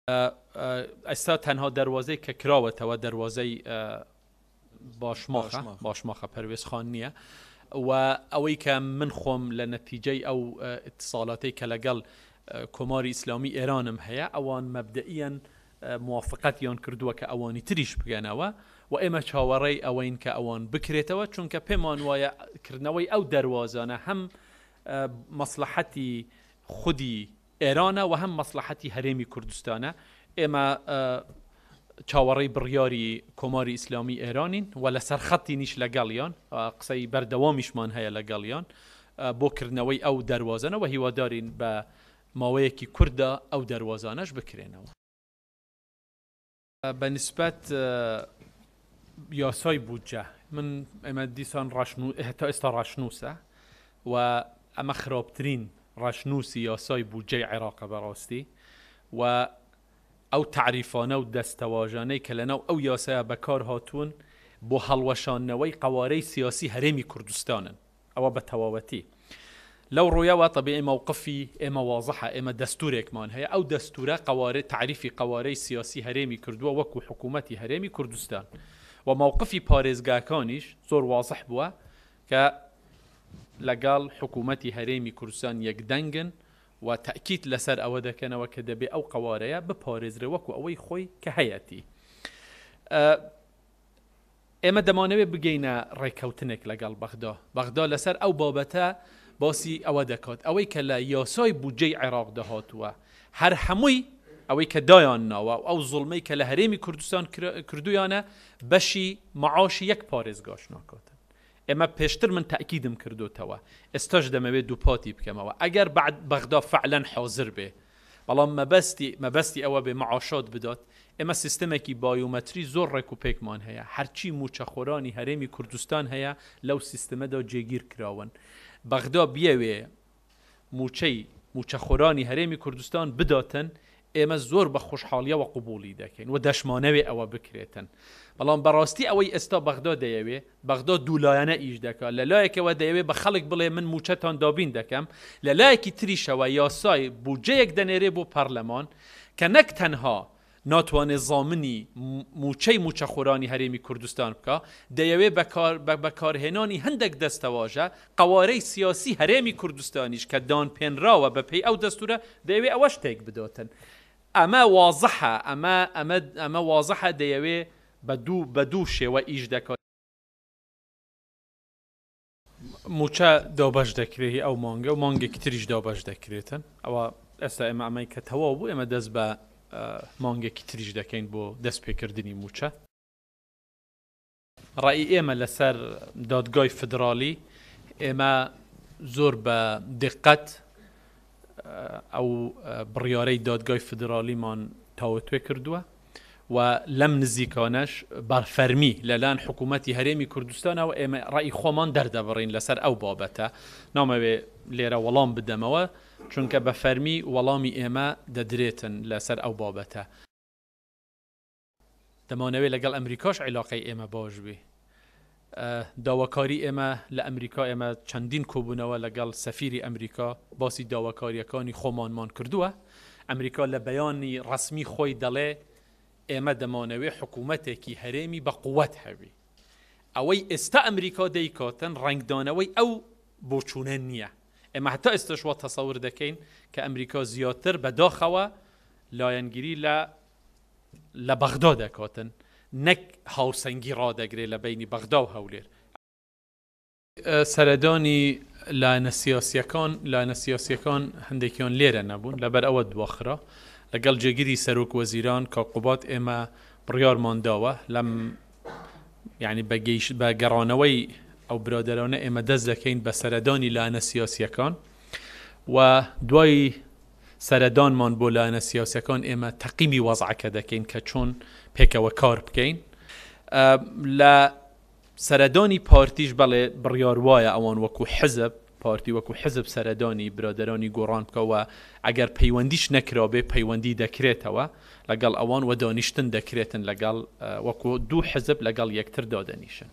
ئێستا تەنها دەواازەی کە کراوەتەوە دەواازەی باشماخە پەروێزخان نییە و ئەوەی کە من خۆم لە نەتیجەی ئەو اتصالاتەی کە لەگەڵ کۆماری ئیسلامی ئێرانم هەیە ئەوان مەبدئیان موافقەتیان کردووە کە ئەوانی تریش بگەنەوە و ئێمە چاوەڕێی ئەوەین کە ئەوان بکرێتەوە چونکە پێمان وایە کردنەوەی ئەو دەواازانە هەم مەسلحەتی خودی ئێرانە و هەم مەسلحەتی هەرێمی کوردستانە. ئێمە چاوەڕێی بڕیاری کۆماری ئیسلامی ئێرانین و لەسەر خەتی نیش لەگەڵیان قسەی بەردەوامیشمان هەیە لەگەڵیان بۆ کردنەوەی ئەو دەواازانە و هیوادارین بە ماوەیەکی کووردا ئەو دەواازانەش بکرێنەوە. بەنسبەت یاسای بودجە من ئێمە دیسان هێتا ئێستا ڕاشنووسە و ئەمە خراپترین ڕاشنووسی یاسای بودجەی عێراقە بەڕاستی و ئەو تعریفانە و دەستەواژانەی کە لەناو ئەو یاسایە بەکار هاتوون بۆ هەڵوەشانەوەی قوارەی سیاسی هەرێمی کوردستانن. ئەوە بە تەواوەتی لەو ڕوویەوە طبیعی مووقفی ئێمە واضحە، ئێمە دەستورێکمان هەیە، ئەو دەستورە تعریفی قوارەی سیاسی هەرێمی کردووە وەکو حکوومەتی هەرێمی کوردستان و مووقفی پارێزگاکانیش زۆر واضح بووە کە لەگەڵ حکوومەتی هەرێمی کوردستان یەکدەنگن و تأکید لەسەر ئەوە دەکەنەوە کە دەبێ ئەو قوارەیە بپارێزرێ وەکو ئەوەی خۆی کە هەیەتی. ئێمە دەمانەوێت بگەینە ڕێککەوتنێک لەگەڵ بەغدا لەسەر ئەو بابەتە باسی ئەوە دەکات ئەوەی کە لە یاسای بودجەی عێراق دەهاتووە هەر هەمووی ئەوەی کە دایان ناوە ئەو زوڵمەی کە لە هەرێمی کوردستان کردویانە بەشی معاشی یەک پارێزگاش ناکاتن. ئێمە پێشتر من تأکیدم کردوتەوە ئێستاش دەمەوێت دووپاتی بکەمەوە ئەگەر بعد بەغدا فعلەن حاضر بێ بەڵام مەبەستی ئەوە بێ معاشات بدات ئێمە سیستمێکی بایۆمەتری زۆر ڕێک و پێکمان هەیە هەرچی موچەخۆرانی هەرێمی کوردستان هەیە لەو سیستمەدا جێگیر کراون. بەغدا بیاوێ موچەخۆرانی هەرێمی کوردستان بداتن ئێمە زۆر بە خۆشحاڵیەوە قبولی دەکەین و دەشمانەوێ ئەوە بکرێتن. بەڵام بەڕاستی ئەوەی ئێستا بەغدا دەیەوێ بەغدا دوولایەنە ئیش دەکات لە لایەکەوە دەیەوێ بە خەڵک بڵێ من موچەتان دابین دەکەم لە لایەکی تریشەوە یاسای بودجەیەک دەنێرێ بۆ پەرلەمان کە نەک تەنها ناتوانێت زامنی موچەخۆرانی هەرێمی کوردستان بکە دەیەوێ بەکارهێنانی هەندێک دەستەواژە قوارەی سیاسی هەرێمی کوردستانیش کە دان پێنراوە بەپێی ئەو دەستورە دەیەوێ ئەوە شتێک بدۆتن. ئەمە واضحە ئەمە واضحە دەیەوێ بە دوو شێوە ئیش دەکات. موچە دابەش دەکرێت ئەو مانگە و مانگێکی تریش دابەش دەکرێتن. ئەوە ئێستا ئێمە ئەمەی کە تەواو بوو ئێمە دەست بە مانگێکی تریش دەکەین بۆ دەست پێکردنی موچە. ڕای ئێمە لەسەر دادگای فدرالی ئێمە زۆر بە دقت ئەو بڕیارەی دادگای فدرالیمان تاوتوێ کردووە و لەم نزیکانەش بەرفەرمی لەلایەن حکوومەتی هەرێمی کوردستانەوە ئێمە ڕای خۆمان دەردەبڕین لەسەر ئەو بابەتە نامەوێ لێرە وەڵام بدەمەوە چونکە بە فەرمی وەڵامی ئێمە دەدرێتن لەسەر ئەو بابەتە. دەمانەوێت لەگەڵ ئەمریکاش عیلاقەی ئێمە باش بێ. داواکاری ئێمە لە ئەمریکا ئێمە چەندین کۆبوونەوە لەگەڵ سەفیری ئەمریکا باسی داواکاریەکانی خۆمانمان کردووە. ئەمریکا لە بەیانی ڕسمی خۆی دەڵێ ئێمە دەمانەوێت حکوومەتێکی هەرێمی بە قووەت هەبێ. ئەوەی ئێستا ئەمریکا دەیکاتن ڕنگدانەوەی ئەو بۆچوونە نییە. ئێمە هەتا ئێستاشوە تەسەور دەکەین کە ئەمریکا زیاتر بەداخەوە لایەنگیری لە بەغدا دەکاتن نەک هاوسەنگی ڕادەگرێت لە بینی بەغدا و هەولێر. سەردانی لایەنە سیاسیەکان هەندێکیان لێرە نەبوون لەبەر ئەوە دواخرا لەگەڵ جێگیری سەرۆک وەزیران کاقوبات ئێمە بڕیارمان داوە لەم یعنی بە گەڕانەوەی ئەو برادرانە ئێمە دەست دەکەین بە سەردانی لایەنە سیاسیەکان و دوای سەردانمان بۆ لایەنە سیاسیەکان ئێمە تەقیمی وەزعەکە دەکەین کە چۆن پێکەوە کار بکەین. لە سەردانی پارتیش بەڵێ بڕیار وایە ئەوان وەکو حزب پارتی وەکو حزب سەردانی برادرانی گۆڕان بکەوە ئەگەر پەیوەندیش نەکرابێ پەیوەندی دەکرێتەوە لەگەڵ ئەوان و دانیشتن دەکرێتن لەگەڵ وەکو دوو حزب لەگەڵ یەکتر دادەنیشن.